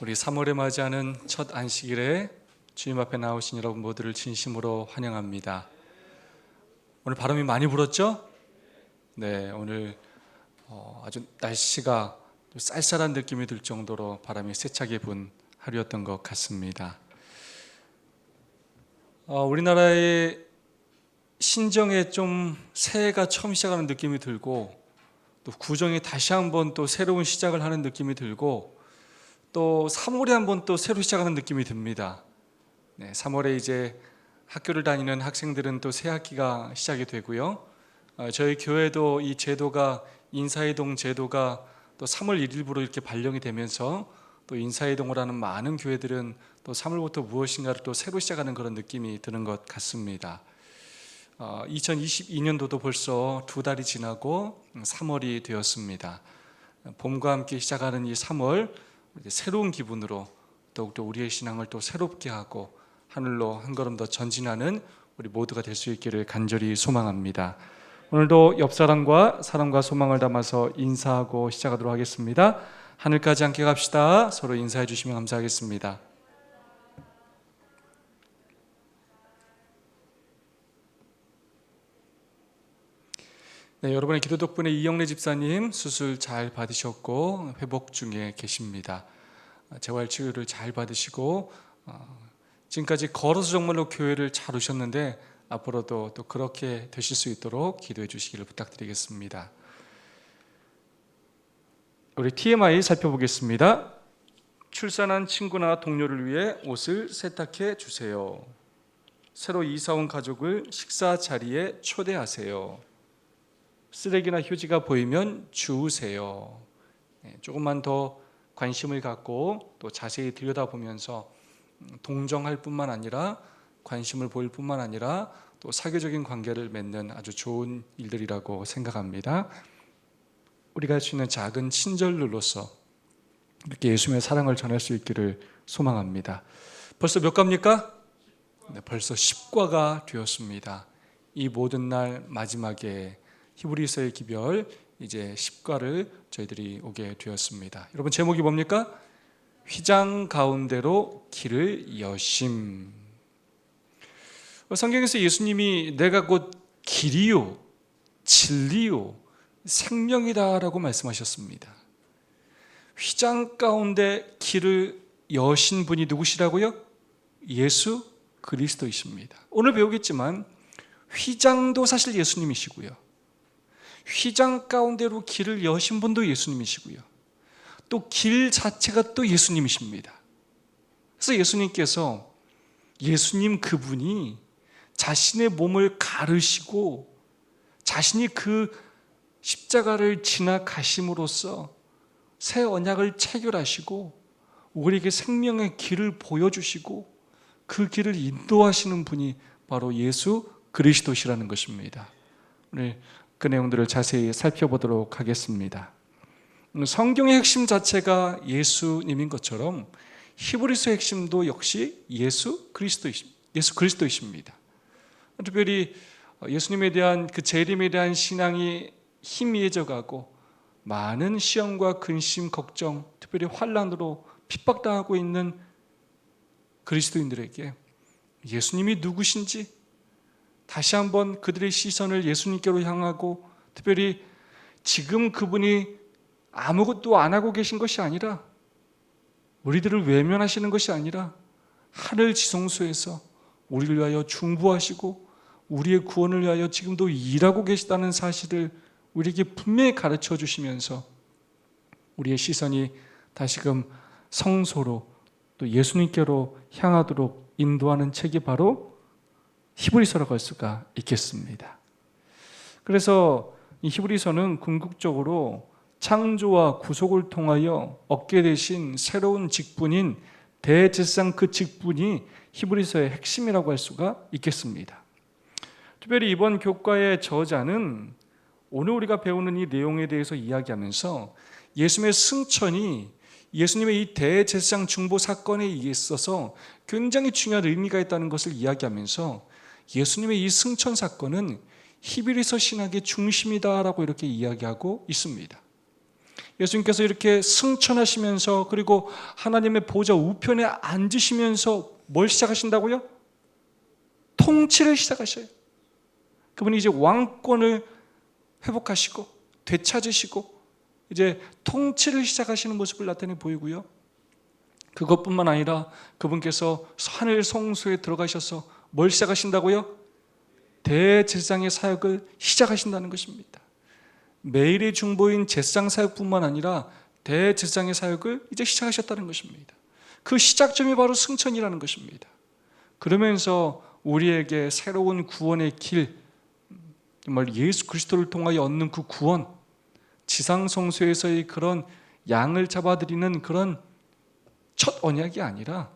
우리 3월에 맞이하는 첫 안식일에 주님 앞에 나오신 여러분 모두를 진심으로 환영합니다. 오늘 바람이 많이 불었죠? 네, 오늘 아주 날씨가 쌀쌀한 느낌이 들 정도로 바람이 세차게 분 하루였던 것 같습니다. 우리나라의 신정에 좀 새해가 처음 시작하는 느낌이 들고, 또 구정이 다시 한번 또 새로운 시작을 하는 느낌이 들고, 또 3월에 한번 또 새로 시작하는 느낌이 듭니다. 네, 3월에 이제 학교를 다니는 학생들은 또 새 학기가 시작이 되고요. 저희 교회도 이 제도가, 인사이동 제도가 또 3월 1일부로 이렇게 발령이 되면서 또 인사이동을 하는 많은 교회들은 또 3월부터 무엇인가를 또 새로 시작하는 그런 느낌이 드는 것 같습니다. 2022년도도 벌써 2달이 지나고 3월이 되었습니다. 봄과 함께 시작하는 이 3월, 새로운 기분으로 더욱더 우리의 신앙을 또 새롭게 하고 하늘로 한 걸음 더 전진하는 우리 모두가 될 수 있기를 간절히 소망합니다. 오늘도 옆 사람과 사랑과 소망을 담아서 인사하고 시작하도록 하겠습니다. 하늘까지 함께 갑시다. 서로 인사해 주시면 감사하겠습니다. 네, 여러분의 기도 덕분에 이영래 집사님 수술 잘 받으셨고 회복 중에 계십니다. 재활치료를 잘 받으시고 지금까지 걸어서 정말로 교회를 잘 오셨는데 앞으로도 또 그렇게 되실 수 있도록 기도해 주시기를 부탁드리겠습니다. 우리 TMI 살펴보겠습니다. 출산한 친구나 동료를 위해 옷을 세탁해 주세요. 새로 이사 온 가족을 식사 자리에 초대하세요. 쓰레기나 휴지가 보이면 주우세요. 조금만 더 관심을 갖고 또 자세히 들여다보면서 동정할 뿐만 아니라 관심을 보일 뿐만 아니라 또 사교적인 관계를 맺는 아주 좋은 일들이라고 생각합니다. 우리가 할 수 있는 작은 친절들로서 이렇게 예수님의 사랑을 전할 수 있기를 소망합니다. 벌써 몇 가입니까? 네, 벌써 10과가 되었습니다. 이 모든 날 마지막에 히브리서의 기별 이제 10과를 저희들이 오게 되었습니다. 여러분 제목이 뭡니까? 휘장 가운데로 길을 여심. 성경에서 예수님이 내가 곧 길이요 진리요 생명이다라고 말씀하셨습니다. 휘장 가운데 길을 여신 분이 누구시라고요? 예수 그리스도이십니다. 오늘 배우겠지만 휘장도 사실 예수님이시고요, 휘장 가운데로 길을 여신 분도 예수님이시고요, 또 길 자체가 또 예수님이십니다. 그래서 예수님께서 예수님 그분이 자신의 몸을 가르시고 자신이 그 십자가를 지나가심으로써 새 언약을 체결하시고 우리에게 생명의 길을 보여주시고 그 길을 인도하시는 분이 바로 예수 그리스도시라는 것입니다. 오늘 그 내용들을 자세히 살펴보도록 하겠습니다. 성경의 핵심 자체가 예수님인 것처럼 히브리서의 핵심도 역시 예수 그리스도이십니다. 특별히 예수님에 대한 그 재림에 대한 신앙이 희미해져가고 많은 시험과 근심, 걱정, 특별히 환난으로 핍박당하고 있는 그리스도인들에게 예수님이 누구신지 다시 한번 그들의 시선을 예수님께로 향하고, 특별히 지금 그분이 아무것도 안 하고 계신 것이 아니라, 우리들을 외면하시는 것이 아니라 하늘 지성소에서 우리를 위하여 중보하시고 우리의 구원을 위하여 지금도 일하고 계시다는 사실을 우리에게 분명히 가르쳐 주시면서 우리의 시선이 다시금 성소로 또 예수님께로 향하도록 인도하는 책이 바로 히브리서라고 할 수가 있겠습니다. 그래서 이 히브리서는 궁극적으로 창조와 구속을 통하여 얻게 되신 새로운 직분인 대제사장 그 직분이 히브리서의 핵심이라고 할 수가 있겠습니다. 특별히 이번 교과의 저자는 오늘 우리가 배우는 이 내용에 대해서 이야기하면서 예수님의 승천이 예수님의 이 대제사장 중보 사건에 있어서 굉장히 중요한 의미가 있다는 것을 이야기하면서 예수님의 이 승천 사건은 히브리서 신학의 중심이다라고 이렇게 이야기하고 있습니다. 예수님께서 이렇게 승천하시면서 그리고 하나님의 보좌 우편에 앉으시면서 뭘 시작하신다고요? 통치를 시작하셔요. 그분이 이제 왕권을 회복하시고 되찾으시고 이제 통치를 시작하시는 모습을 나타내 보이고요. 그것뿐만 아니라 그분께서 하늘 성소에 들어가셔서 뭘 시작하신다고요? 대제사장의 사역을 시작하신다는 것입니다. 매일의 중보인 제사장 사역뿐만 아니라 대제사장의 사역을 이제 시작하셨다는 것입니다. 그 시작점이 바로 승천이라는 것입니다. 그러면서 우리에게 새로운 구원의 길, 정말 예수 그리스도를 통하여 얻는 그 구원, 지상성소에서의 그런 양을 잡아들이는 그런 첫 언약이 아니라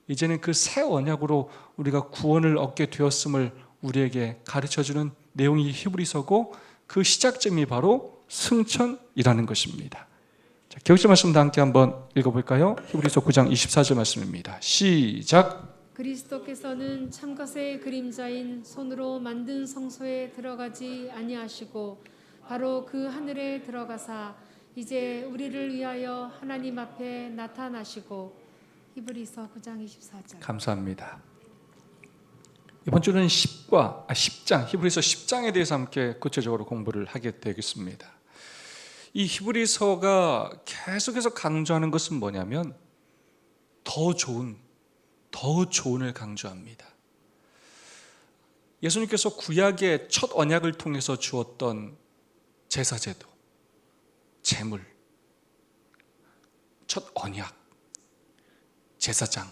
이제는 그 새 언약으로 우리가 구원을 얻게 되었음을 우리에게 가르쳐주는 내용이 히브리서고 그 시작점이 바로 승천이라는 것입니다. 자, 기억자 말씀 다 함께 한번 읽어볼까요? 히브리서 9장 24절 말씀입니다. 시작. 그리스도께서는 참것의 그림자인 손으로 만든 성소에 들어가지 아니하시고 바로 그 하늘에 들어가사 이제 우리를 위하여 하나님 앞에 나타나시고. 히브리서 9장 24절. 감사합니다. 이번 주는 10장, 히브리서 10장에 대해서 함께 구체적으로 공부를 하게 되겠습니다. 이 히브리서가 계속해서 강조하는 것은 뭐냐면 더 좋은을 강조합니다. 예수님께서 구약의 첫 언약을 통해서 주었던 제사제도, 제물, 첫 언약, 제사장,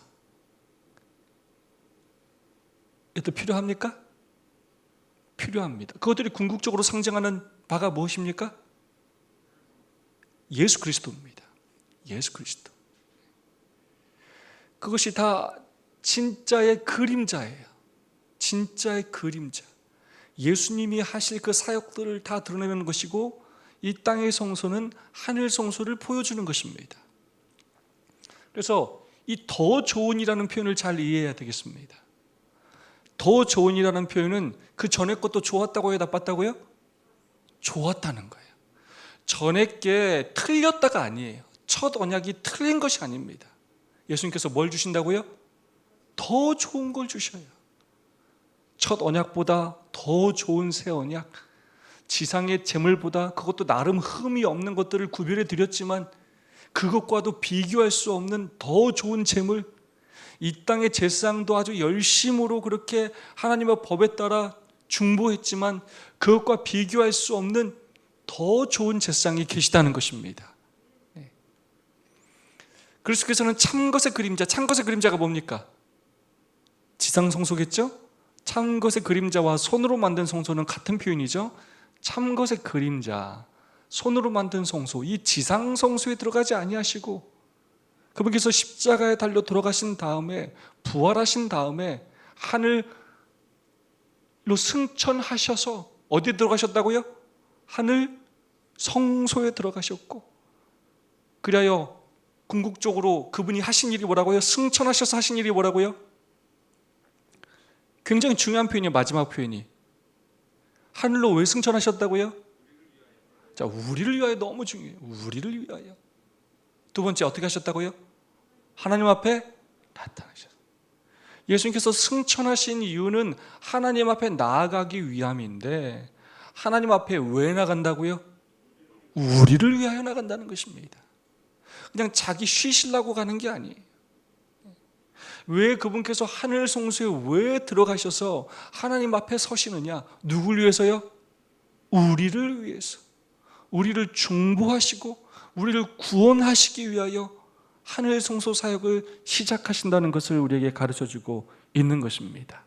이것도 필요합니까? 필요합니다. 그것들이 궁극적으로 상징하는 바가 무엇입니까? 예수 그리스도입니다. 예수 그리스도. 그것이 다 진짜의 그림자예요. 진짜의 그림자. 예수님이 하실 그 사역들을 다 드러내는 것이고 이 땅의 성소는 하늘 성소를 보여주는 것입니다. 그래서 이 더 좋은이라는 표현을 잘 이해해야 되겠습니다. 더 좋은이라는 표현은 그 전에 것도 좋았다고 해요? 나빴다고요? 좋았다는 거예요. 전에 게 틀렸다가 아니에요. 첫 언약이 틀린 것이 아닙니다. 예수님께서 뭘 주신다고요? 더 좋은 걸 주셔요. 첫 언약보다 더 좋은 새 언약, 지상의 제물보다 그것도 나름 흠이 없는 것들을 구별해 드렸지만 그것과도 비교할 수 없는 더 좋은 제물, 이 땅의 제사장도 아주 열심으로 그렇게 하나님의 법에 따라 중보했지만 그것과 비교할 수 없는 더 좋은 제사장이 계시다는 것입니다. 그리스도께서는 참것의 그림자, 참것의 그림자가 뭡니까? 지상성소겠죠? 참것의 그림자와 손으로 만든 성소는 같은 표현이죠. 참것의 그림자, 손으로 만든 성소, 이 지상성소에 들어가지 아니하시고 그분께서 십자가에 달려 돌아가신 다음에 부활하신 다음에 하늘로 승천하셔서 어디에 들어가셨다고요? 하늘 성소에 들어가셨고 그리하여 궁극적으로 그분이 하신 일이 뭐라고요? 승천하셔서 하신 일이 뭐라고요? 굉장히 중요한 표현이에요. 마지막 표현이 하늘로 왜 승천하셨다고요? 자, 우리를 위하여 너무 중요해요. 우리를 위하여. 두 번째 어떻게 하셨다고요? 하나님 앞에 나타나셨어요. 예수님께서 승천하신 이유는 하나님 앞에 나아가기 위함인데 하나님 앞에 왜 나간다고요? 우리를 위하여 나간다는 것입니다. 그냥 자기 쉬시려고 가는 게 아니에요. 왜 그분께서 하늘 성소에 왜 들어가셔서 하나님 앞에 서시느냐? 누굴 위해서요? 우리를 위해서. 우리를 중보하시고 우리를 구원하시기 위하여 하늘 성소 사역을 시작하신다는 것을 우리에게 가르쳐주고 있는 것입니다.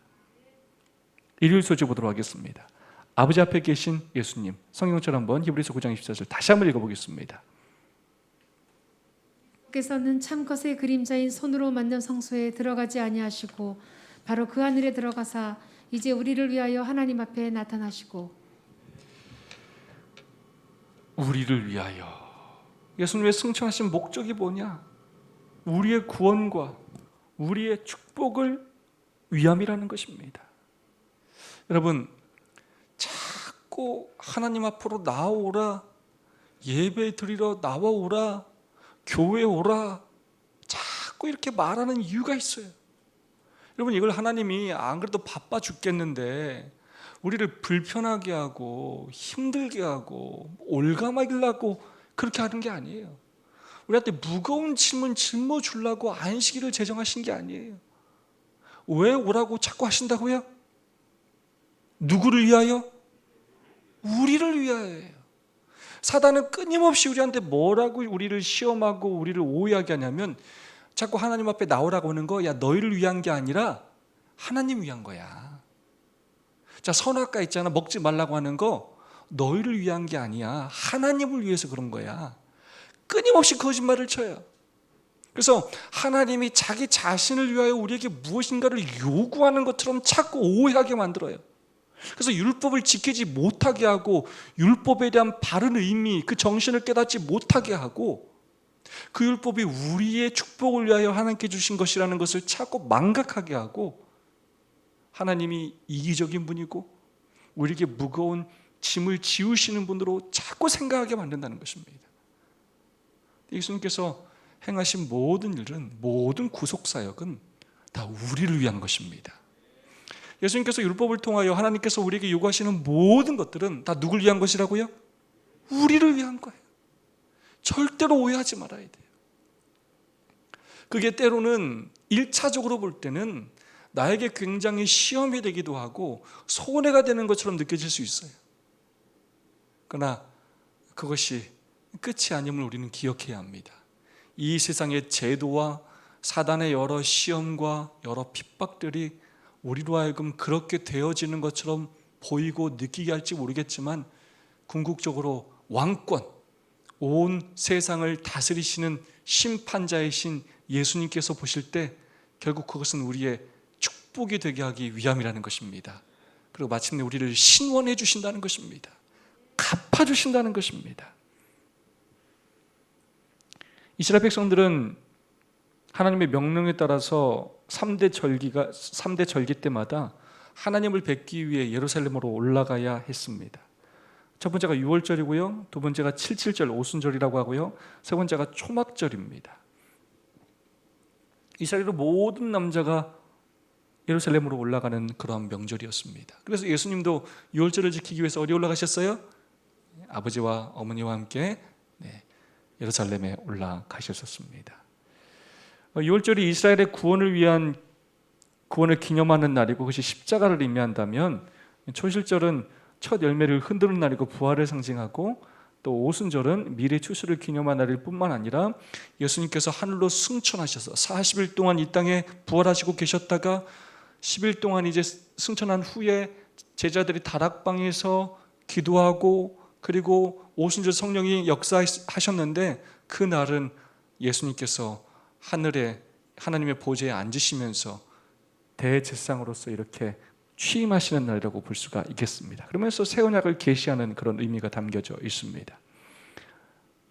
일요일 소지 보도록 하겠습니다. 아버지 앞에 계신 예수님, 성경처럼 한번 히브리서 9장 24절 다시 한번 읽어보겠습니다. 께서는 참것의 그림자인 손으로 만든 성소에 들어가지 아니하시고 바로 그 하늘에 들어가사 이제 우리를 위하여 하나님 앞에 나타나시고. 우리를 위하여. 예수님의 승천하신 목적이 뭐냐? 우리의 구원과 우리의 축복을 위함이라는 것입니다. 여러분, 자꾸 하나님 앞으로 나오라 예배 드리러 나와 오라, 교회 오라 자꾸 이렇게 말하는 이유가 있어요. 여러분, 이걸 하나님이 안 그래도 바빠 죽겠는데 우리를 불편하게 하고 힘들게 하고 올가매게 하고 그렇게 하는 게 아니에요. 우리한테 무거운 짐을 짊어주려고 안식일을 제정하신 게 아니에요. 왜 오라고 자꾸 하신다고요? 누구를 위하여? 우리를 위하여예요. 사단은 끊임없이 우리한테 뭐라고 우리를 시험하고 우리를 오해하게 하냐면 자꾸 하나님 앞에 나오라고 하는 거, 야 너희를 위한 게 아니라 하나님 위한 거야. 자, 선악과 있잖아, 먹지 말라고 하는 거 너희를 위한 게 아니야, 하나님을 위해서 그런 거야. 끊임없이 거짓말을 쳐요. 그래서 하나님이 자기 자신을 위하여 우리에게 무엇인가를 요구하는 것처럼 자꾸 오해하게 만들어요. 그래서 율법을 지키지 못하게 하고 율법에 대한 바른 의미, 그 정신을 깨닫지 못하게 하고 그 율법이 우리의 축복을 위하여 하나님께 주신 것이라는 것을 자꾸 망각하게 하고, 하나님이 이기적인 분이고 우리에게 무거운 짐을 지우시는 분으로 자꾸 생각하게 만든다는 것입니다. 예수님께서 행하신 모든 일은, 모든 구속사역은 다 우리를 위한 것입니다. 예수님께서 율법을 통하여 하나님께서 우리에게 요구하시는 모든 것들은 다 누굴 위한 것이라고요? 우리를 위한 거예요. 절대로 오해하지 말아야 돼요. 그게 때로는 1차적으로 볼 때는 나에게 굉장히 시험이 되기도 하고 손해가 되는 것처럼 느껴질 수 있어요. 그러나 그것이 끝이 아님을 우리는 기억해야 합니다. 이 세상의 제도와 사단의 여러 시험과 여러 핍박들이 우리로 하여금 그렇게 되어지는 것처럼 보이고 느끼게 할지 모르겠지만, 궁극적으로 왕권, 온 세상을 다스리시는 심판자이신 예수님께서 보실 때 결국 그것은 우리의 축복이 되게 하기 위함이라는 것입니다. 그리고 마침내 우리를 신원해 주신다는 것입니다. 갚아 주신다는 것입니다. 이스라엘 백성들은 하나님의 명령에 따라서 3대 절기 때마다 하나님을 뵙기 위해 예루살렘으로 올라가야 했습니다. 첫 번째가 유월절이고요, 두 번째가 칠칠절 오순절이라고 하고요, 세 번째가 초막절입니다. 이스라엘의 모든 남자가 예루살렘으로 올라가는 그러한 명절이었습니다. 그래서 예수님도 유월절을 지키기 위해서 어디 올라가셨어요? 아버지와 어머니와 함께 예루살렘에 올라가셨습니다. 유월절이 이스라엘의 구원을 위한, 구원을 기념하는 날이고 그것이 십자가를 의미한다면, 초실절은 첫 열매를 흔드는 날이고 부활을 상징하고, 또 오순절은 미래 추수를 기념한 날일 뿐만 아니라 예수님께서 하늘로 승천하셔서 40일 동안 이 땅에 부활하시고 계셨다가 10일 동안 이제 승천한 후에 제자들이 다락방에서 기도하고, 그리고 오순절 성령이 역사하셨는데 그 날은 예수님께서 하늘에 하나님의 보좌에 앉으시면서 대제사장으로서 이렇게 취임하시는 날이라고 볼 수가 있겠습니다. 그러면서 새 언약을 계시하는 그런 의미가 담겨져 있습니다.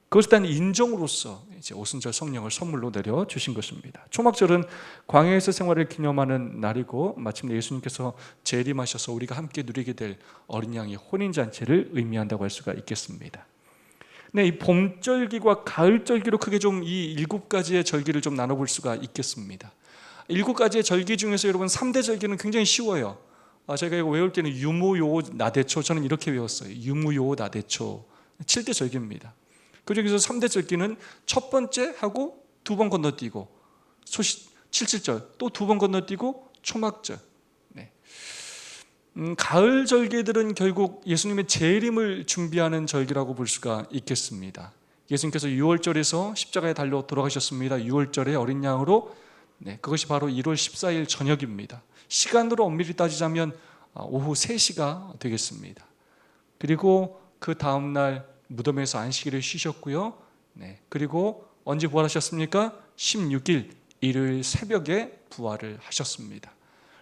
그것에 대한 인정으로서 이제 오순절 성령을 선물로 내려 주신 것입니다. 초막절은 광야에서 생활을 기념하는 날이고 마침내 예수님께서 재림하셔서 우리가 함께 누리게 될 어린 양의 혼인 잔치를 의미한다고 할 수가 있겠습니다. 네, 이 봄절기와 가을절기로 크게 좀 이 7가지의 절기를 좀 나눠볼 수가 있겠습니다. 7가지의 절기 중에서 여러분 3대 절기는 굉장히 쉬워요. 저희가 이거 외울 때는 유무요 나대초, 저는 이렇게 외웠어요. 유무요 나대초 7대 절기입니다. 그 중에서 3대 절기는 첫 번째 하고 2번 건너뛰고 칠칠절, 또 2번 건너뛰고 초막절. 가을 절기들은 결국 예수님의 재림을 준비하는 절기라고 볼 수가 있겠습니다. 예수님께서 6월절에서 십자가에 달려 돌아가셨습니다. 6월절에 어린 양으로, 그것이 바로 1월 14일 저녁입니다. 시간으로 엄밀히 따지자면 오후 3시가 되겠습니다. 그리고 그 다음날 무덤에서 안식일을 쉬셨고요. 그리고 언제 부활하셨습니까? 16일 일요일 새벽에 부활을 하셨습니다.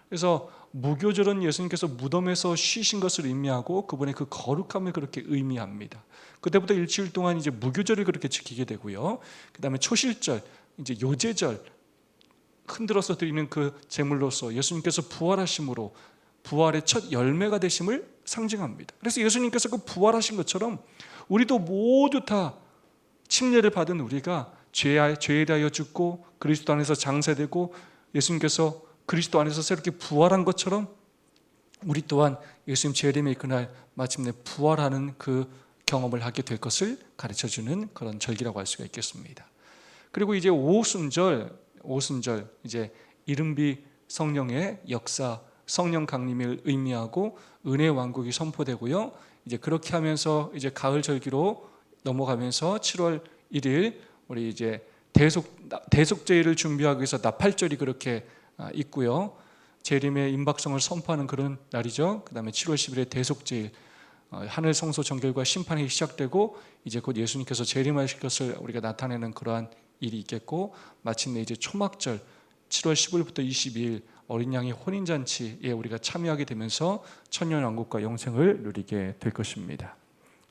그래서 무교절은 예수님께서 무덤에서 쉬신 것을 의미하고 그분의 그 거룩함을 그렇게 의미합니다. 그때부터 일주일 동안 이제 무교절을 그렇게 지키게 되고요. 그 다음에 초실절, 이제 요제절, 흔들어서 드리는 그 제물로서 예수님께서 부활하심으로 부활의 첫 열매가 되심을 상징합니다. 그래서 예수님께서 그 부활하신 것처럼 우리도 모두 다 침례를 받은 우리가 죄에 대하여 죽고 그리스도 안에서 장세되고 예수님께서 그리스도 안에서 새롭게 부활한 것처럼 우리 또한 예수님 재림의 그날 마침내 부활하는 그 경험을 하게 될 것을 가르쳐주는 그런 절기라고 할 수가 있겠습니다. 그리고 이제 오순절 이제 이른비 성령의 역사, 성령 강림을 의미하고 은혜 왕국이 선포되고요. 이제 그렇게 하면서 이제 가을 절기로 넘어가면서 7월 1일 우리 이제 대속제일을 준비하기 위해서 나팔절이 그렇게 있고요. 재림의 임박성을 선포하는 그런 날이죠. 그다음에 7월 10일에 대속제일, 하늘 성소 정결과 심판이 시작되고 이제 곧 예수님께서 재림하실 것을 우리가 나타내는 그러한 일이 있겠고, 마침내 이제 초막절 7월 15일부터 22일 어린 양의 혼인잔치에 우리가 참여하게 되면서 천년왕국과 영생을 누리게 될 것입니다.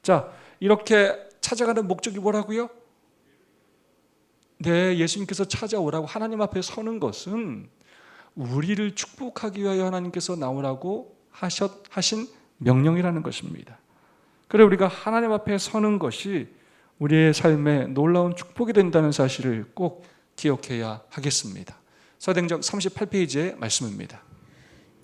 자, 이렇게 찾아가는 목적이 뭐라고요? 네, 예수님께서 찾아오라고 하나님 앞에 서는 것은 우리를 축복하기 위하여 하나님께서 나오라고 하신 명령이라는 것입니다. 그래 우리가 하나님 앞에 서는 것이 우리의 삶에 놀라운 축복이 된다는 사실을 꼭 기억해야 하겠습니다. 사도행전 38페이지의 말씀입니다.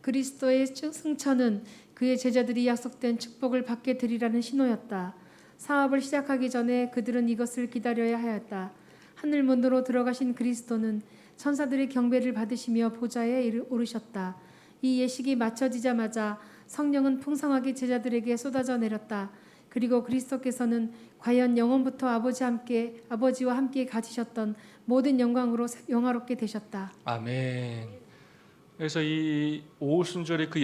그리스도의 승천은 그의 제자들이 약속된 축복을 받게 되리라는 신호였다. 사업을 시작하기 전에 그들은 이것을 기다려야 하였다. 하늘문으로 들어가신 그리스도는 천사들의 경배를 받으시며 보좌에 오르셨다. 이 예식이 마쳐지자마자 성령은 풍성하게 제자들에게 쏟아져 내렸다. 그리고 그리스도께서는 과연 영원부터 아버지와 함께 가지셨던 모든 영광으로 영화롭게 되셨다. 아멘. 그래서 이 오순절의 그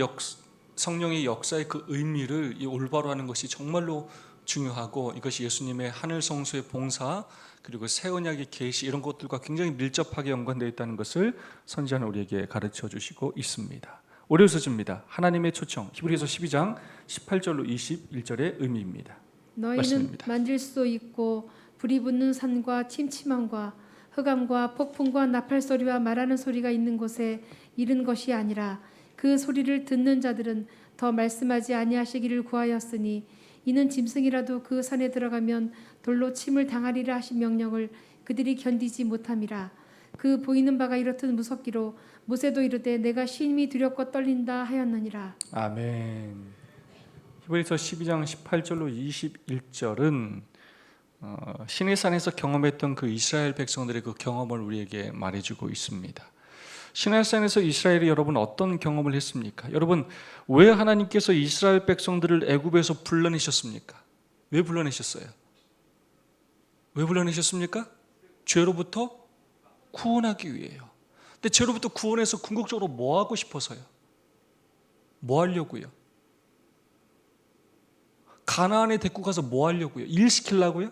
성령의 역사의 그 의미를 이 올바로 하는 것이 정말로 중요하고, 이것이 예수님의 하늘 성소의 봉사 그리고 새 언약의 계시 이런 것들과 굉장히 밀접하게 연관되어 있다는 것을 선지자는 우리에게 가르쳐 주시고 있습니다. 오려서집니다. 하나님의 초청, 히브리서 12장 18절로 21절의 의미입니다. 너희는 말씀입니다. 만질 수 있고 불이 붙는 산과 침침함과 흑암과 폭풍과 나팔 소리와 말하는 소리가 있는 곳에 이른 것이 아니라 그 소리를 듣는 자들은 더 말씀하지 아니하시기를 구하였으니 이는 짐승이라도 그 산에 들어가면 돌로 침을 당하리라 하신 명령을 그들이 견디지 못함이라. 그 보이는 바가 이렇듯 무섭기로 모세도 이르되 내가 심히 두렵고 떨린다 하였느니라. 아멘. 히브리서 12장 18절로 21절은 시내산에서 경험했던 그 이스라엘 백성들의 그 경험을 우리에게 말해주고 있습니다. 시내산에서 이스라엘이 여러분 어떤 경험을 했습니까? 여러분 왜 하나님께서 이스라엘 백성들을 애굽에서 불러내셨습니까? 왜 불러내셨어요? 왜 불러내셨습니까? 죄로부터 구원하기 위해요. 근데 죄로부터 구원해서 궁극적으로 뭐 하고 싶어서요? 뭐 하려고요? 가나안에 데리고 가서 뭐 하려고요? 일 시키려고요?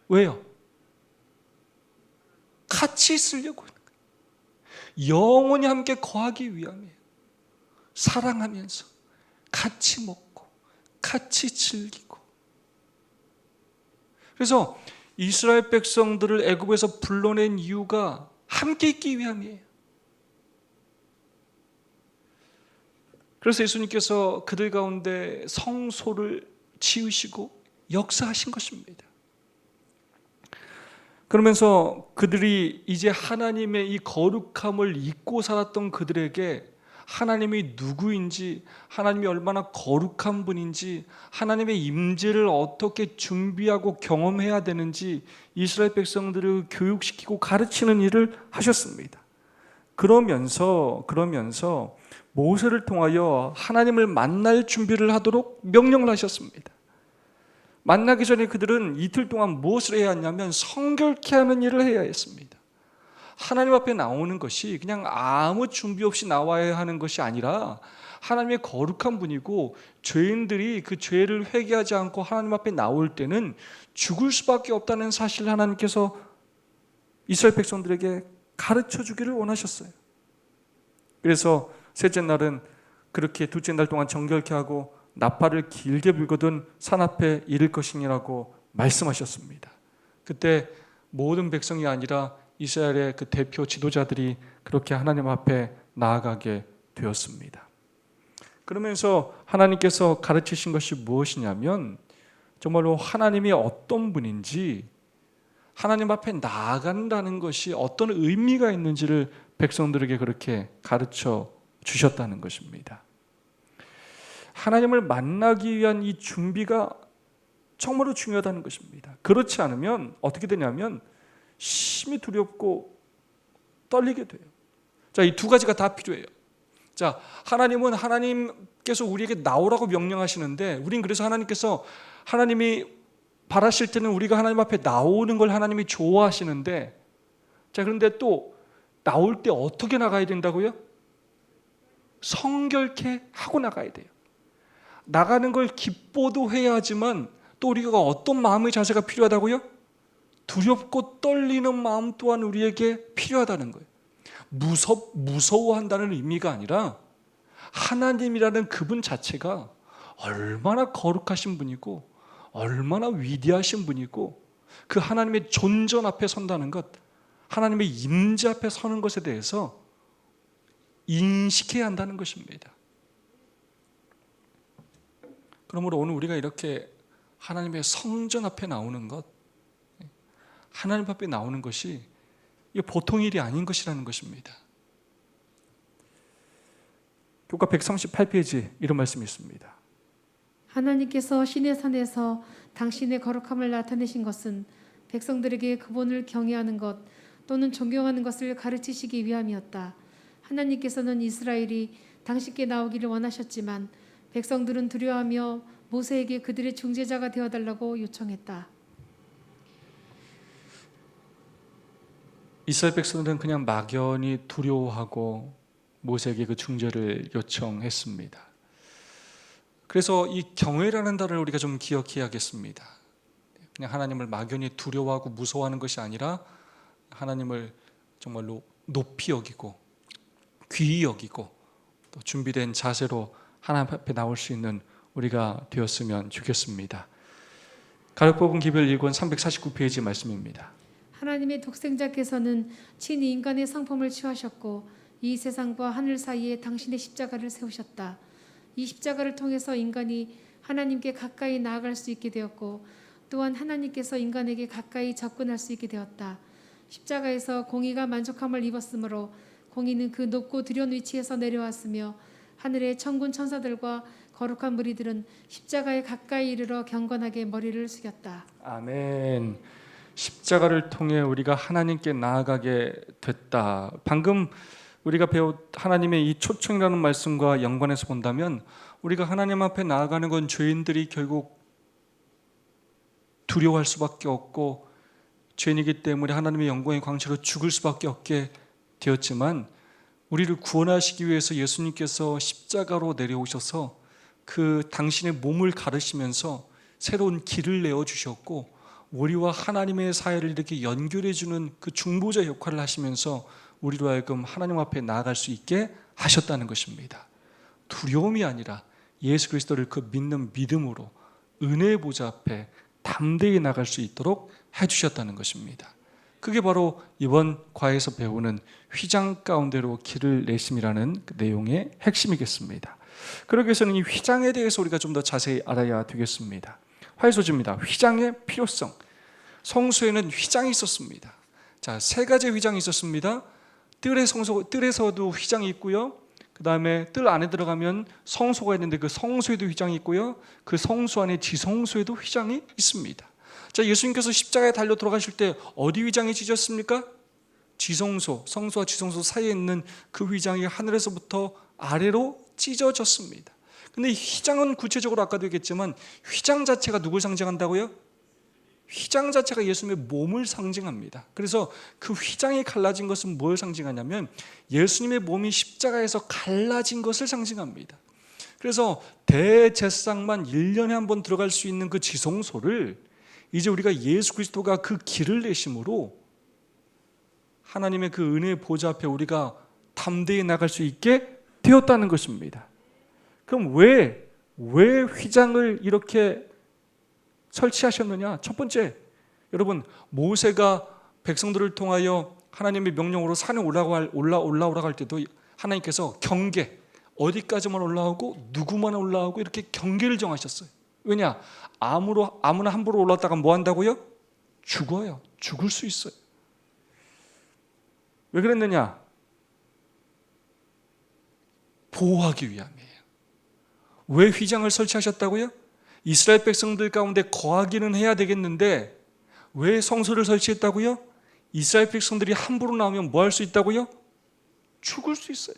왜요? 같이 있으려고요. 영원히 함께 거하기 위함이에요. 사랑하면서 같이 먹고 같이 즐기고. 그래서 이스라엘 백성들을 애굽에서 불러낸 이유가 함께 있기 위함이에요. 그래서 예수님께서 그들 가운데 성소를 지으시고 역사하신 것입니다. 그러면서 그들이 이제 하나님의 이 거룩함을 잊고 살았던 그들에게 하나님이 누구인지, 하나님이 얼마나 거룩한 분인지, 하나님의 임재를 어떻게 준비하고 경험해야 되는지 이스라엘 백성들을 교육시키고 가르치는 일을 하셨습니다. 그러면서 모세를 통하여 하나님을 만날 준비를 하도록 명령을 하셨습니다. 만나기 전에 그들은 이틀 동안 무엇을 해야 했냐면 성결케 하는 일을 해야 했습니다. 하나님 앞에 나오는 것이 그냥 아무 준비 없이 나와야 하는 것이 아니라 하나님의 거룩한 분이고, 죄인들이 그 죄를 회개하지 않고 하나님 앞에 나올 때는 죽을 수밖에 없다는 사실을 하나님께서 이스라엘 백성들에게 가르쳐 주기를 원하셨어요. 그래서 셋째 날은 그렇게 둘째 날 동안 정결케 하고 나팔을 길게 불거든 산 앞에 이를 것이니라고 말씀하셨습니다. 그때 모든 백성이 아니라 이스라엘의 그 대표 지도자들이 그렇게 하나님 앞에 나아가게 되었습니다. 그러면서 하나님께서 가르치신 것이 무엇이냐면 정말로 하나님이 어떤 분인지, 하나님 앞에 나아간다는 것이 어떤 의미가 있는지를 백성들에게 그렇게 가르쳐 주셨다는 것입니다. 하나님을 만나기 위한 이 준비가 정말로 중요하다는 것입니다. 그렇지 않으면 어떻게 되냐면 심히 두렵고 떨리게 돼요. 자, 이 두 가지가 다 필요해요. 자, 하나님은 하나님께서 우리에게 나오라고 명령하시는데, 우린 그래서 하나님이 바라실 때는 우리가 하나님 앞에 나오는 걸 하나님이 좋아하시는데, 자, 그런데 또 나올 때 어떻게 나가야 된다고요? 성결케 하고 나가야 돼요. 나가는 걸 기뻐도 해야 하지만 또 우리가 어떤 마음의 자세가 필요하다고요? 두렵고 떨리는 마음 또한 우리에게 필요하다는 거예요. 무서워한다는 의미가 아니라 하나님이라는 그분 자체가 얼마나 거룩하신 분이고 얼마나 위대하신 분이고 그 하나님의 존전 앞에 선다는 것, 하나님의 임재 앞에 서는 것에 대해서 인식해야 한다는 것입니다. 그러므로 오늘 우리가 이렇게 하나님의 성전 앞에 나오는 것, 하나님 앞에 나오는 것이 이게 보통 일이 아닌 것이라는 것입니다. 교과 138페이지 이런 말씀이 있습니다. 하나님께서 시내 산에서 당신의 거룩함을 나타내신 것은 백성들에게 그분을 경외하는 것 또는 존경하는 것을 가르치시기 위함이었다. 하나님께서는 이스라엘이 당신께 나오기를 원하셨지만 백성들은 두려워하며 모세에게 그들의 중재자가 되어달라고 요청했다. 이스라엘 백성들은 그냥 막연히 두려워하고 모세에게 그 중재를 요청했습니다. 그래서 이 경외라는 단어를 우리가 좀 기억해야겠습니다. 그냥 하나님을 막연히 두려워하고 무서워하는 것이 아니라 하나님을 정말로 높이 여기고 귀히 여기고 또 준비된 자세로 하나님 앞에 나올 수 있는 우리가 되었으면 좋겠습니다. 가륵복음 기별 1권 349페이지 말씀입니다. 하나님의 독생자께서는 친히 인간의 성품을 취하셨고 이 세상과 하늘 사이에 당신의 십자가를 세우셨다. 이 십자가를 통해서 인간이 하나님께 가까이 나아갈 수 있게 되었고 또한 하나님께서 인간에게 가까이 접근할 수 있게 되었다. 십자가에서 공의가 만족함을 입었으므로 공의는 그 높고 두려운 위치에서 내려왔으며 하늘의 천군 천사들과 거룩한 무리들은 십자가에 가까이 이르러 경건하게 머리를 숙였다. 아멘. 십자가를 통해 우리가 하나님께 나아가게 됐다. 방금 우리가 배운 하나님의 이 초청이라는 말씀과 연관해서 본다면 우리가 하나님 앞에 나아가는 건 죄인들이 결국 두려워할 수밖에 없고 죄인이기 때문에 하나님의 영광의 광채로 죽을 수밖에 없게 되었지만 우리를 구원하시기 위해서 예수님께서 십자가로 내려오셔서 그 당신의 몸을 가르시면서 새로운 길을 내어주셨고 우리와 하나님의 사이를 이렇게 연결해주는 그 중보자 역할을 하시면서 우리로 하여금 하나님 앞에 나아갈 수 있게 하셨다는 것입니다. 두려움이 아니라 예수 그리스도를 그 믿는 믿음으로 은혜의 보좌 앞에 담대히 나갈 수 있도록 해주셨다는 것입니다. 그게 바로 이번 과에서 배우는 휘장 가운데로 길을 내심이라는 그 내용의 핵심이겠습니다. 그러기 위해서는 이 휘장에 대해서 우리가 좀 더 자세히 알아야 되겠습니다. 화해소지입니다. 휘장의 필요성. 성소에는 휘장이 있었습니다. 자, 세 가지 휘장이 있었습니다. 뜰에서도 휘장이 있고요. 그 다음에 뜰 안에 들어가면 성소가 있는데 그 성소에도 휘장이 있고요. 그 성소 안에 지성소에도 휘장이 있습니다. 자, 예수님께서 십자가에 달려 돌아가실 때 어디 휘장이 찢었습니까? 지성소, 성소와 지성소 사이에 있는 그 휘장이 하늘에서부터 아래로 찢어졌습니다. 근데 이 휘장은 구체적으로 아까도 얘기했지만 휘장 자체가 누굴 상징한다고요? 휘장 자체가 예수님의 몸을 상징합니다. 그래서 그 휘장이 갈라진 것은 뭘 상징하냐면 예수님의 몸이 십자가에서 갈라진 것을 상징합니다. 그래서 대제사장만 1년에 한 번 들어갈 수 있는 그 지성소를 이제 우리가 예수 그리스도가 그 길을 내심으로 하나님의 그 은혜의 보좌 앞에 우리가 담대히 나갈 수 있게 되었다는 것입니다. 그럼 왜 휘장을 이렇게 설치하셨느냐? 첫 번째, 여러분 모세가 백성들을 통하여 하나님의 명령으로 산에 올라오라고 할 때도 하나님께서 경계, 어디까지만 올라오고 누구만 올라오고 이렇게 경계를 정하셨어요. 왜냐? 아무나 함부로 올랐다가 뭐 한다고요? 죽어요. 죽을 수 있어요. 왜 그랬느냐? 보호하기 위함이에요. 왜 휘장을 설치하셨다고요? 이스라엘 백성들 가운데 거하기는 해야 되겠는데 왜 성소를 설치했다고요? 이스라엘 백성들이 함부로 나오면 뭐 할 수 있다고요? 죽을 수 있어요.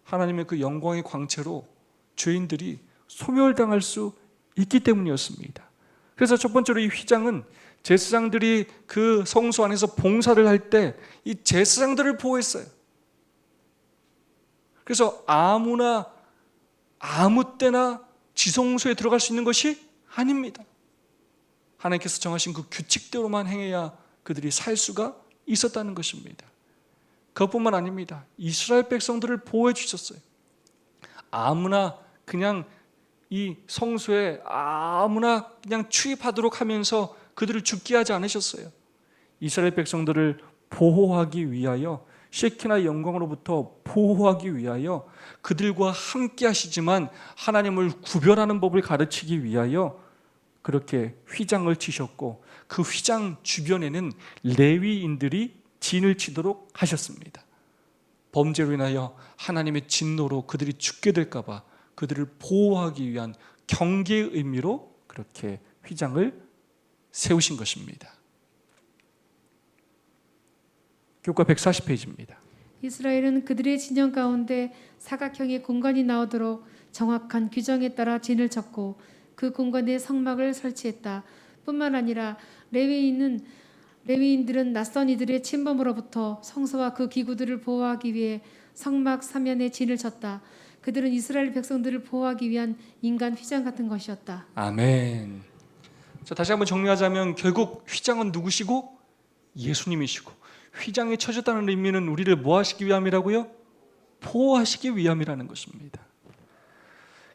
하나님의 그 영광의 광채로 죄인들이 소멸당할 수 있기 때문이었습니다. 그래서 첫 번째로 이 휘장은 제사장들이 그 성소 안에서 봉사를 할 때 이 제사장들을 보호했어요. 그래서 아무나 아무 때나 지성소에 들어갈 수 있는 것이 아닙니다. 하나님께서 정하신 그 규칙대로만 행해야 그들이 살 수가 있었다는 것입니다. 그것뿐만 아닙니다. 이스라엘 백성들을 보호해 주셨어요. 아무나 그냥 이 성소에 아무나 그냥 출입하도록 하면서 그들을 죽게 하지 않으셨어요. 이스라엘 백성들을 보호하기 위하여, 셰키나 영광으로부터 보호하기 위하여 그들과 함께 하시지만 하나님을 구별하는 법을 가르치기 위하여 그렇게 휘장을 치셨고, 그 휘장 주변에는 레위인들이 진을 치도록 하셨습니다. 범죄로 인하여 하나님의 진노로 그들이 죽게 될까 봐 그들을 보호하기 위한 경계의 의미로 그렇게 휘장을 세우신 것입니다. 교과 140페이지입니다. 이스라엘은 그들의 진영 가운데 사각형의 공간이 나오도록 정확한 규정에 따라 진을 쳤고 그 공간에 성막을 설치했다. 뿐만 아니라 레위인들은 낯선 이들의 침범으로부터 성소와 그 기구들을 보호하기 위해 성막 사면에 진을 쳤다. 그들은 이스라엘 백성들을 보호하기 위한 인간 휘장 같은 것이었다. 아멘. 자, 다시 한번 정리하자면 결국 휘장은 누구시고? 예수님이시고, 휘장에 쳐졌다는 의미는 우리를 뭐 하시기 위함이라고요? 보호하시기 위함이라는 것입니다.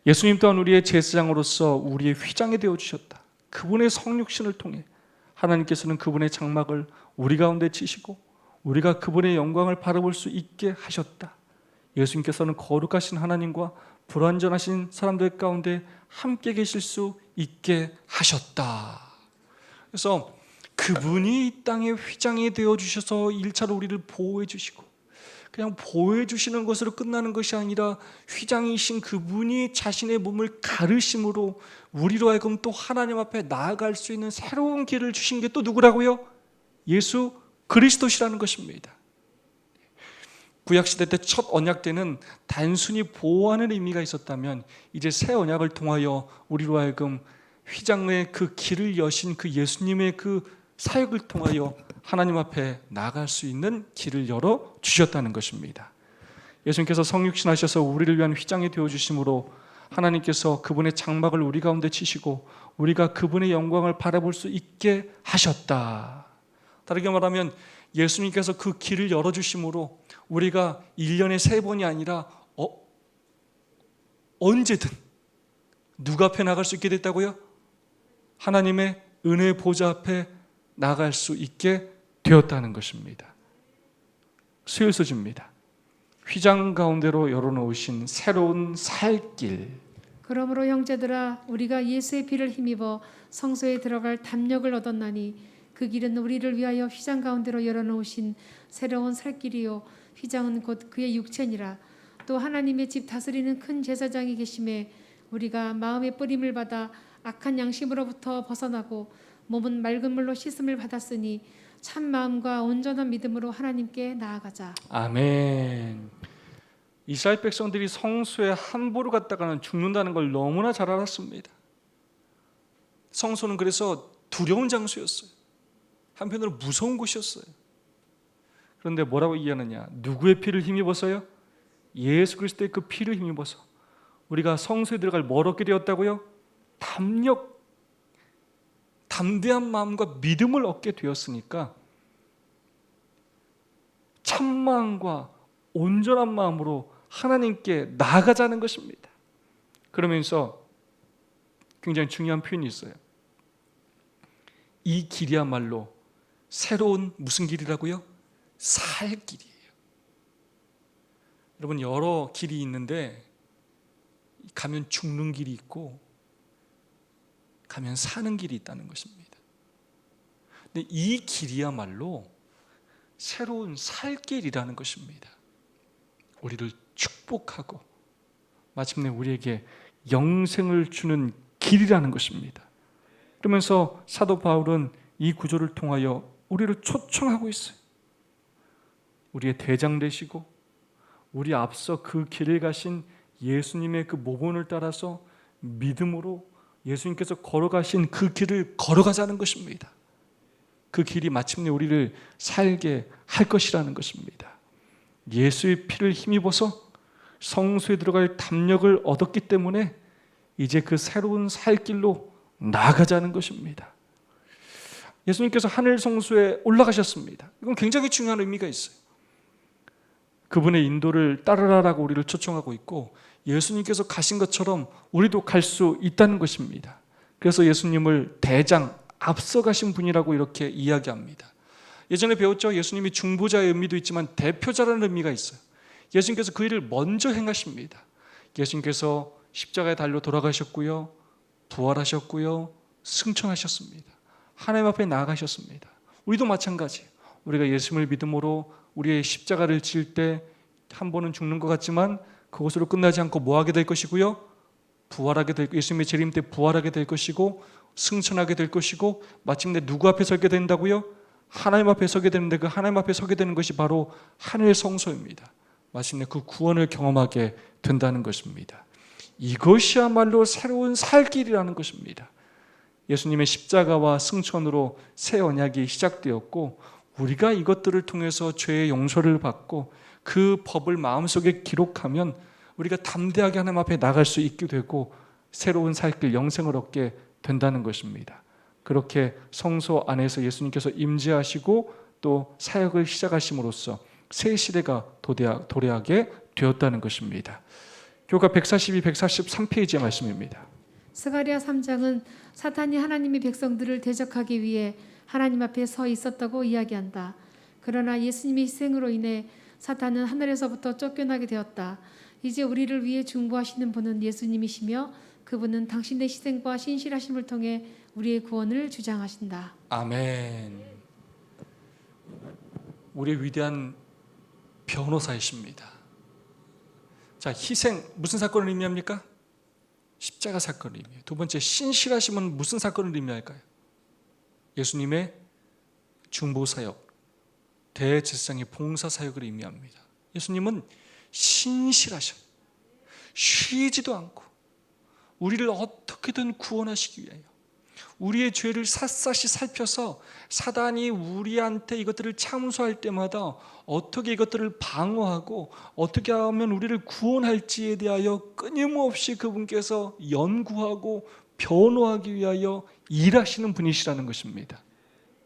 예수님 또한 우리의 제사장으로서 우리의 휘장이 되어주셨다. 그분의 성육신을 통해 하나님께서는 그분의 장막을 우리 가운데 치시고 우리가 그분의 영광을 바라볼 수 있게 하셨다. 예수님께서는 거룩하신 하나님과 불완전하신 사람들 가운데 함께 계실 수 있게 하셨다. 그래서 그분이 이 땅에 휘장이 되어주셔서 1차로 우리를 보호해 주시고, 그냥 보호해 주시는 것으로 끝나는 것이 아니라 휘장이신 그분이 자신의 몸을 가르심으로 우리로 하여금 또 하나님 앞에 나아갈 수 있는 새로운 길을 주신 게 또 누구라고요? 예수 그리스도시라는 것입니다. 구약시대 때 첫 언약 때는 단순히 보호하는 의미가 있었다면 이제 새 언약을 통하여 우리로 하여금 휘장의 그 길을 여신 그 예수님의 그 사역을 통하여 하나님 앞에 나아갈 수 있는 길을 열어 주셨다는 것입니다. 예수님께서 성육신 하셔서 우리를 위한 휘장이 되어주심으로 하나님께서 그분의 장막을 우리 가운데 치시고 우리가 그분의 영광을 바라볼 수 있게 하셨다. 다르게 말하면 예수님께서 그 길을 열어주심으로 우리가 1년에 3번이 아니라 언제든 누구 앞에 나갈 수 있게 됐다고요? 하나님의 은혜의 보좌 앞에 나갈 수 있게 되었다는 것입니다. 수요소지입니다. 휘장 가운데로 열어놓으신 새로운 살 길. 그러므로 형제들아 우리가 예수의 피를 힘입어 성소에 들어갈 담력을 얻었나니 그 길은 우리를 위하여 휘장 가운데로 열어놓으신 새로운 살 길이요 휘장은 곧 그의 육체니라. 또 하나님의 집 다스리는 큰 제사장이 계심에 우리가 마음의 뿌림을 받아 악한 양심으로부터 벗어나고 몸은 맑은 물로 씻음을 받았으니 참 마음과 온전한 믿음으로 하나님께 나아가자. 아멘. 이스라엘 백성들이 성소에 함부로 갔다가는 죽는다는 걸 너무나 잘 알았습니다. 성소는 그래서 두려운 장소였어요. 한편으로 무서운 곳이었어요. 그런데 뭐라고 이해하느냐? 누구의 피를 힘입어서요? 예수 그리스도의 그 피를 힘입어서 우리가 성소에 들어갈 뭘 얻게 되었다고요? 담력, 담대한 마음과 믿음을 얻게 되었으니까 참마음과 온전한 마음으로 하나님께 나아가자는 것입니다. 그러면서 굉장히 중요한 표현이 있어요. 이 길이야말로 새로운 무슨 길이라고요? 살 길이에요. 여러분, 여러 길이 있는데 가면 죽는 길이 있고 가면 사는 길이 있다는 것입니다. 근데 이 길이야말로 새로운 살 길이라는 것입니다. 우리를 축복하고 마침내 우리에게 영생을 주는 길이라는 것입니다. 그러면서 사도 바울은 이 구절을 통하여 우리를 초청하고 있어요. 우리의 대장 되시고 우리 앞서 그 길을 가신 예수님의 그 모본을 따라서 믿음으로 예수님께서 걸어가신 그 길을 걸어가자는 것입니다. 그 길이 마침내 우리를 살게 할 것이라는 것입니다. 예수의 피를 힘입어서 성소에 들어갈 담력을 얻었기 때문에 이제 그 새로운 살 길로 나아가자는 것입니다. 예수님께서 하늘 성소에 올라가셨습니다. 이건 굉장히 중요한 의미가 있어요. 그분의 인도를 따르라라고 우리를 초청하고 있고 예수님께서 가신 것처럼 우리도 갈 수 있다는 것입니다. 그래서 예수님을 대장, 앞서가신 분이라고 이렇게 이야기합니다. 예전에 배웠죠? 예수님이 중보자의 의미도 있지만 대표자라는 의미가 있어요. 예수님께서 그 일을 먼저 행하십니다. 예수님께서 십자가에 달려 돌아가셨고요, 부활하셨고요, 승천하셨습니다. 하나님 앞에 나아가셨습니다. 우리도 마찬가지예요. 우리가 예수님을 믿음으로 우리의 십자가를 질 때 한 번은 죽는 것 같지만 그것으로 끝나지 않고 뭐 하게 될 것이고요? 부활하게 될, 예수님의 재림 때 부활하게 될 것이고 승천하게 될 것이고 마침내 누구 앞에 서게 된다고요? 하나님 앞에 서게 되는데 그 하나님 앞에 서게 되는 것이 바로 하늘 성소입니다. 마침내 그 구원을 경험하게 된다는 것입니다. 이것이야말로 새로운 살 길이라는 것입니다. 예수님의 십자가와 승천으로 새 언약이 시작되었고 우리가 이것들을 통해서 죄의 용서를 받고 그 법을 마음속에 기록하면 우리가 담대하게 하나님 앞에 나갈 수 있게 되고 새로운 살 길 영생을 얻게 된다는 것입니다. 그렇게 성소 안에서 예수님께서 임재하시고 또 사역을 시작하심으로써 새 시대가 도래하게 되었다는 것입니다. 교가 142, 143페이지의 말씀입니다. 스가랴 3장은 사탄이 하나님의 백성들을 대적하기 위해 하나님 앞에 서 있었다고 이야기한다. 그러나 예수님의 희생으로 인해 사탄은 하늘에서부터 쫓겨나게 되었다. 이제 우리를 위해 중보하시는 분은 예수님이시며 그분은 당신의 희생과 신실하심을 통해 우리의 구원을 주장하신다. 아멘. 우리의 위대한 변호사이십니다. 자, 희생 무슨 사건을 의미합니까? 십자가 사건을 의미해요. 두 번째, 신실하심은 무슨 사건을 의미할까요? 예수님의 중보사역, 대제사장의 봉사사역을 의미합니다. 예수님은 신실하셔요. 쉬지도 않고 우리를 어떻게든 구원하시기 위하여 우리의 죄를 샅샅이 살펴서 사단이 우리한테 이것들을 참소할 때마다 어떻게 이것들을 방어하고 어떻게 하면 우리를 구원할지에 대하여 끊임없이 그분께서 연구하고 변호하기 위하여 일하시는 분이시라는 것입니다.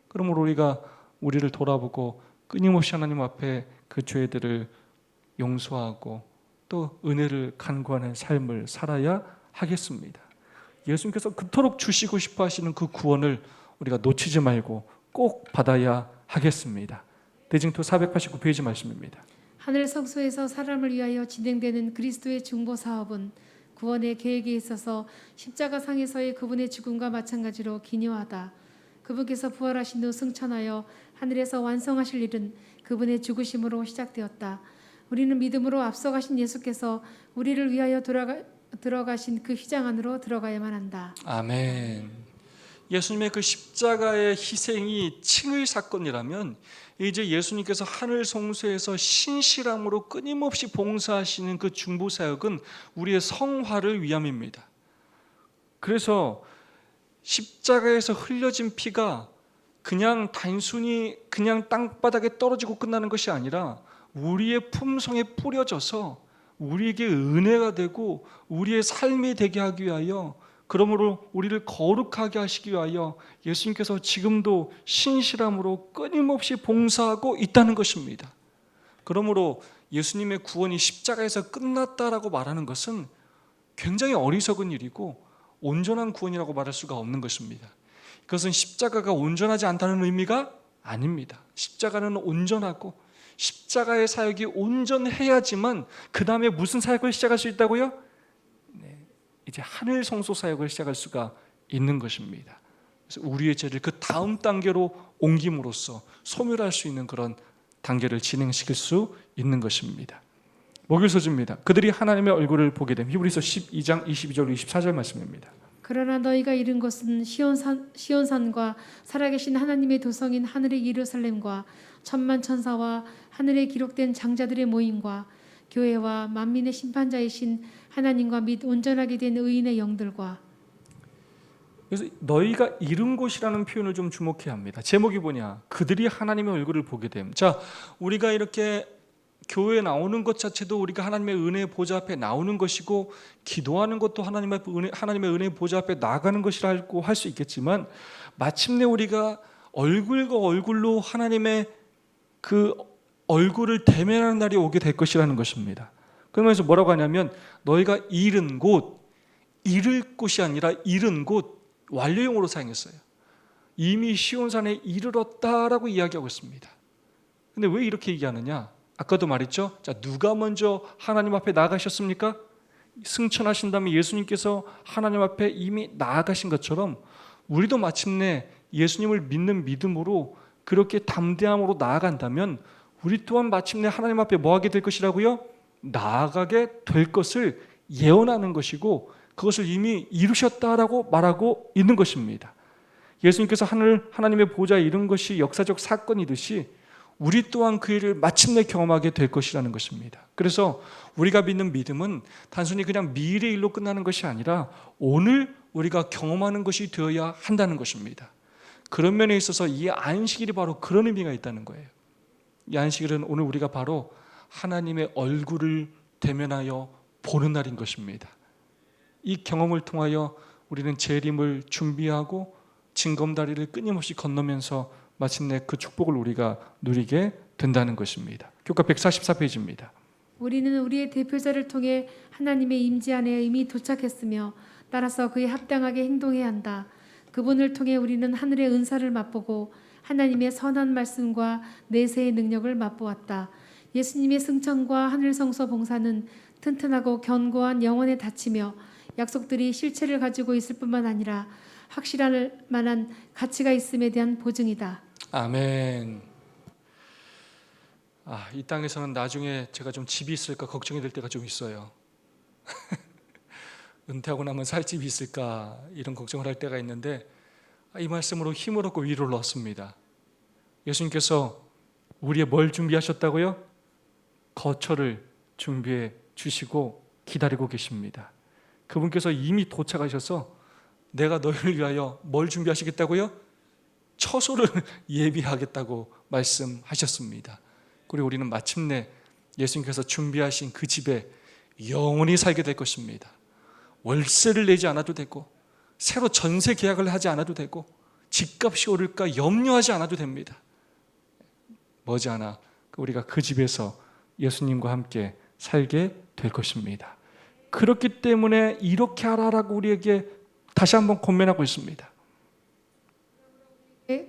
그러므로 우리가 우리를 돌아보고 끊임없이 하나님 앞에 그 죄들을 용서하고 또 은혜를 간구하는 삶을 살아야 하겠습니다. 예수님께서 그토록 주시고 싶어 하시는 그 구원을 우리가 놓치지 말고 꼭 받아야 하겠습니다. 대징토 489페이지 말씀입니다. 하늘 성소에서 사람을 위하여 진행되는 그리스도의 중보 사업은 구원의 계획에 있어서 십자가 상에서의 그분의 죽음과 마찬가지로 기묘하다. 그분께서 부활하신 후 승천하여 하늘에서 완성하실 일은 그분의 죽으심으로 시작되었다. 우리는 믿음으로 앞서가신 예수께서 우리를 위하여 들어가신 그 휘장 안으로 들어가야만 한다. 아멘. 예수님의 그 십자가의 희생이 칭의 사건이라면 이제 예수님께서 하늘 성소에서 신실함으로 끊임없이 봉사하시는 그 중보 사역은 우리의 성화를 위함입니다. 그래서 십자가에서 흘려진 피가 그냥 단순히 그냥 땅바닥에 떨어지고 끝나는 것이 아니라 우리의 품성에 뿌려져서 우리에게 은혜가 되고 우리의 삶이 되게 하기 위하여, 그러므로 우리를 거룩하게 하시기 위하여 예수님께서 지금도 신실함으로 끊임없이 봉사하고 있다는 것입니다. 그러므로 예수님의 구원이 십자가에서 끝났다라고 말하는 것은 굉장히 어리석은 일이고 온전한 구원이라고 말할 수가 없는 것입니다. 그것은 십자가가 온전하지 않다는 의미가 아닙니다. 십자가는 온전하고 십자가의 사역이 온전해야지만 그 다음에 무슨 사역을 시작할 수 있다고요? 네, 이제 하늘 성소 사역을 시작할 수가 있는 것입니다. 그래서 우리의 죄를 그 다음 단계로 옮김으로써 소멸할 수 있는 그런 단계를 진행시킬 수 있는 것입니다. 목요일 소주입니다. 그들이 하나님의 얼굴을 보게 됨. 히브리서 12장 22절 24절 말씀입니다. 그러나 너희가 이른 곳은 시온산과 살아계신 하나님의 도성인 하늘의 예루살렘과 천만 천사와 하늘에 기록된 장자들의 모임과 교회와 만민의 심판자이신 하나님과 및 온전하게 된 의인의 영들과. 그래서 너희가 이른 곳이라는 표현을 좀 주목해야 합니다. 제목이 뭐냐? 그들이 하나님의 얼굴을 보게 됨. 자, 우리가 이렇게 교회에 나오는 것 자체도 우리가 하나님의 은혜의 보좌 앞에 나오는 것이고, 기도하는 것도 하나님의 은혜의 보좌 앞에 나가는 것이라고 할 수 있겠지만, 마침내 우리가 얼굴과 얼굴로 하나님의 그 얼굴을 대면하는 날이 오게 될 것이라는 것입니다. 그러면서 뭐라고 하냐면, 너희가 이른 곳, 이를 곳이 아니라 이른 곳, 완료형으로 사용했어요. 이미 시온산에 이르렀다라고 이야기하고 있습니다. 근데 왜 이렇게 얘기하느냐? 아까도 말했죠. 자, 누가 먼저 하나님 앞에 나아가셨습니까? 승천하신 다음에 예수님께서 하나님 앞에 이미 나아가신 것처럼 우리도 마침내 예수님을 믿는 믿음으로 그렇게 담대함으로 나아간다면 우리 또한 마침내 하나님 앞에 뭐 하게 될 것이라고요? 나아가게 될 것을 예언하는 것이고, 그것을 이미 이루셨다라고 말하고 있는 것입니다. 예수님께서 하나님의 보좌에 이른 것이 역사적 사건이듯이 우리 또한 그 일을 마침내 경험하게 될 것이라는 것입니다. 그래서 우리가 믿는 믿음은 단순히 그냥 미래의 일로 끝나는 것이 아니라 오늘 우리가 경험하는 것이 되어야 한다는 것입니다. 그런 면에 있어서 이 안식일이 바로 그런 의미가 있다는 거예요. 이 안식일은 오늘 우리가 바로 하나님의 얼굴을 대면하여 보는 날인 것입니다. 이 경험을 통하여 우리는 재림을 준비하고 징검다리를 끊임없이 건너면서 마침내 그 축복을 우리가 누리게 된다는 것입니다. 교과 144페이지입니다. 우리는 우리의 대표자를 통해 하나님의 임재 안에 이미 도착했으며 따라서 그에 합당하게 행동해야 한다. 그분을 통해 우리는 하늘의 은사를 맛보고 하나님의 선한 말씀과 내세의 능력을 맛보았다. 예수님의 승천과 하늘 성소 봉사는 튼튼하고 견고한 영혼에 닫히며 약속들이 실체를 가지고 있을 뿐만 아니라 확실할 만한 가치가 있음에 대한 보증이다. 아멘. 이 땅에서는 나중에 제가 좀 집이 있을까 걱정이 될 때가 좀 있어요. 은퇴하고 나면 살 집이 있을까 이런 걱정을 할 때가 있는데, 이 말씀으로 힘을 얻고 위로를 얻습니다. 예수님께서 우리의 뭘 준비하셨다고요? 거처를 준비해 주시고 기다리고 계십니다. 그분께서 이미 도착하셔서 내가 너희를 위하여 뭘 준비하시겠다고요? 처소를 예비하겠다고 말씀하셨습니다. 그리고 우리는 마침내 예수님께서 준비하신 그 집에 영원히 살게 될 것입니다. 월세를 내지 않아도 되고, 새로 전세 계약을 하지 않아도 되고, 집값이 오를까 염려하지 않아도 됩니다. 머지않아 우리가 그 집에서 예수님과 함께 살게 될 것입니다. 그렇기 때문에 이렇게 하라라고 우리에게 다시 한번 권면하고 있습니다.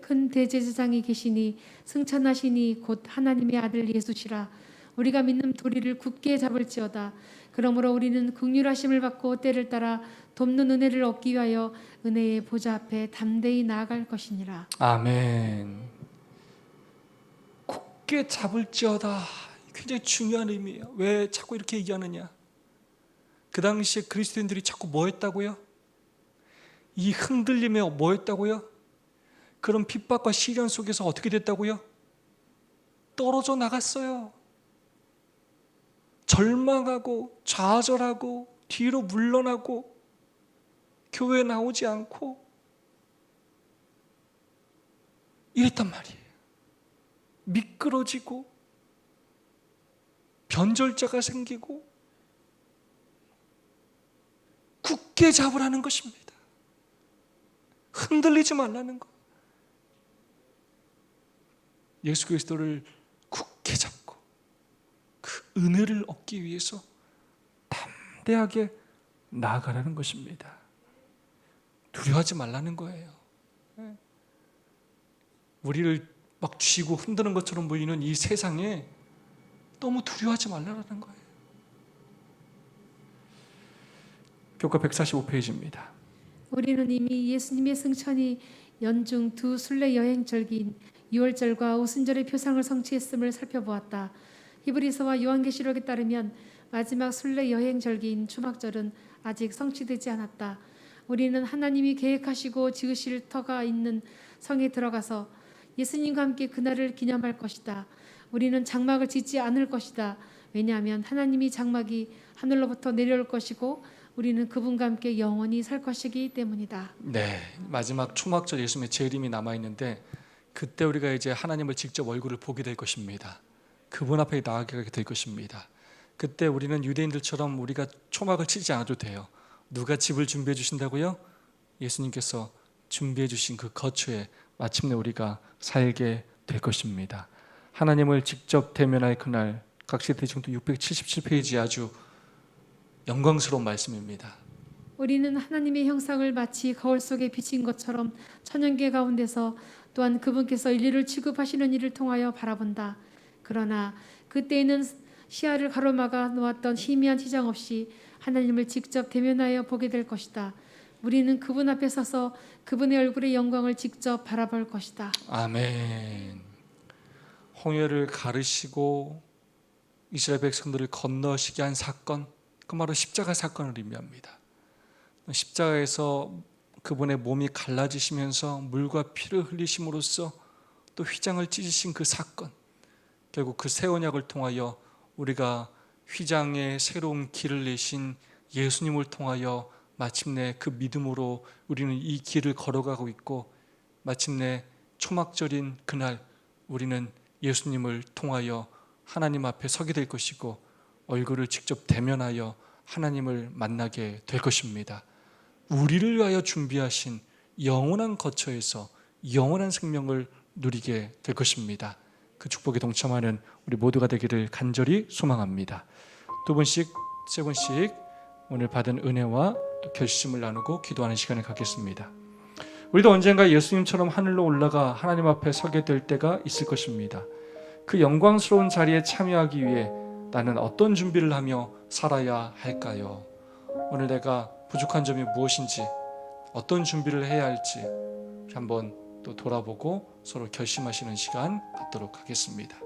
큰 대제사장이 계시니 승천하시니 곧 하나님의 아들 예수시라. 우리가 믿는 도리를 굳게 잡을지어다. 그러므로 우리는 긍휼하심을 받고 때를 따라 돕는 은혜를 얻기 위하여 은혜의 보좌 앞에 담대히 나아갈 것이니라. 아멘. 굳게 잡을지어다. 굉장히 중요한 의미예요. 왜 자꾸 이렇게 얘기하느냐? 그 당시에 그리스도인들이 자꾸 뭐 했다고요? 이 흔들림에 뭐 했다고요? 그런 핍박과 시련 속에서 어떻게 됐다고요? 떨어져 나갔어요. 절망하고 좌절하고 뒤로 물러나고 교회에 나오지 않고 이랬단 말이에요. 미끄러지고 변절자가 생기고 굳게 잡으라는 것입니다. 흔들리지 말라는 것. 예수 그리스도를 굳게 잡고 그 은혜를 얻기 위해서 담대하게 나아가라는 것입니다. 두려워하지 말라는 거예요. 우리를 막 쥐고 흔드는 것처럼 보이는 이 세상에 너무 두려워하지 말라는 거예요. 교과 145페이지입니다. 우리는 이미 예수님의 승천이 연중 두 순례 여행절기인 유월절과 오순절의 표상을 성취했음을 살펴보았다. 히브리서와 요한계시록에 따르면 마지막 순례 여행절기인 초막절은 아직 성취되지 않았다. 우리는 하나님이 계획하시고 지으실 터가 있는 성에 들어가서 예수님과 함께 그날을 기념할 것이다. 우리는 장막을 짓지 않을 것이다. 왜냐하면 하나님이 장막이 하늘로부터 내려올 것이고 우리는 그분과 함께 영원히 살 것이기 때문이다. 네, 마지막 초막절 예수님의 재림이 남아 있는데 그때 우리가 이제 하나님을 직접 얼굴을 보게 될 것입니다. 그분 앞에 나아가게 될 것입니다. 그때 우리는 유대인들처럼 우리가 초막을 치지 않아도 돼요. 누가 집을 준비해 주신다고요? 예수님께서 준비해 주신 그 거처에 마침내 우리가 살게 될 것입니다. 하나님을 직접 대면할 그날, 각시대중도 677페이지 아주 영광스러운 말씀입니다. 우리는 하나님의 형상을 마치 거울 속에 비친 것처럼 천연계 가운데서 또한 그분께서 인류를 취급하시는 일을 통하여 바라본다. 그러나 그때에는 시야를 가로막아 놓았던 희미한 지장 없이 하나님을 직접 대면하여 보게 될 것이다. 우리는 그분 앞에 서서 그분의 얼굴의 영광을 직접 바라볼 것이다. 아멘. 홍해를 가르시고 이스라엘 백성들을 건너시게 한 사건, 그 바로 십자가 사건을 의미합니다. 십자가에서 그분의 몸이 갈라지시면서 물과 피를 흘리심으로써 또 휘장을 찢으신 그 사건, 결국 그 새 언약을 통하여 우리가 휘장의 새로운 길을 내신 예수님을 통하여 마침내 그 믿음으로 우리는 이 길을 걸어가고 있고, 마침내 초막절인 그날 우리는 예수님을 통하여 하나님 앞에 서게 될 것이고 얼굴을 직접 대면하여 하나님을 만나게 될 것입니다. 우리를 위하여 준비하신 영원한 거처에서 영원한 생명을 누리게 될 것입니다. 그 축복에 동참하는 우리 모두가 되기를 간절히 소망합니다. 두 분씩, 세 분씩 오늘 받은 은혜와 또 결심을 나누고 기도하는 시간을 갖겠습니다. 우리도 언젠가 예수님처럼 하늘로 올라가 하나님 앞에 서게 될 때가 있을 것입니다. 그 영광스러운 자리에 참여하기 위해 나는 어떤 준비를 하며 살아야 할까요? 오늘 내가 부족한 점이 무엇인지, 어떤 준비를 해야 할지 한번 또 돌아보고 서로 결심하시는 시간 갖도록 하겠습니다.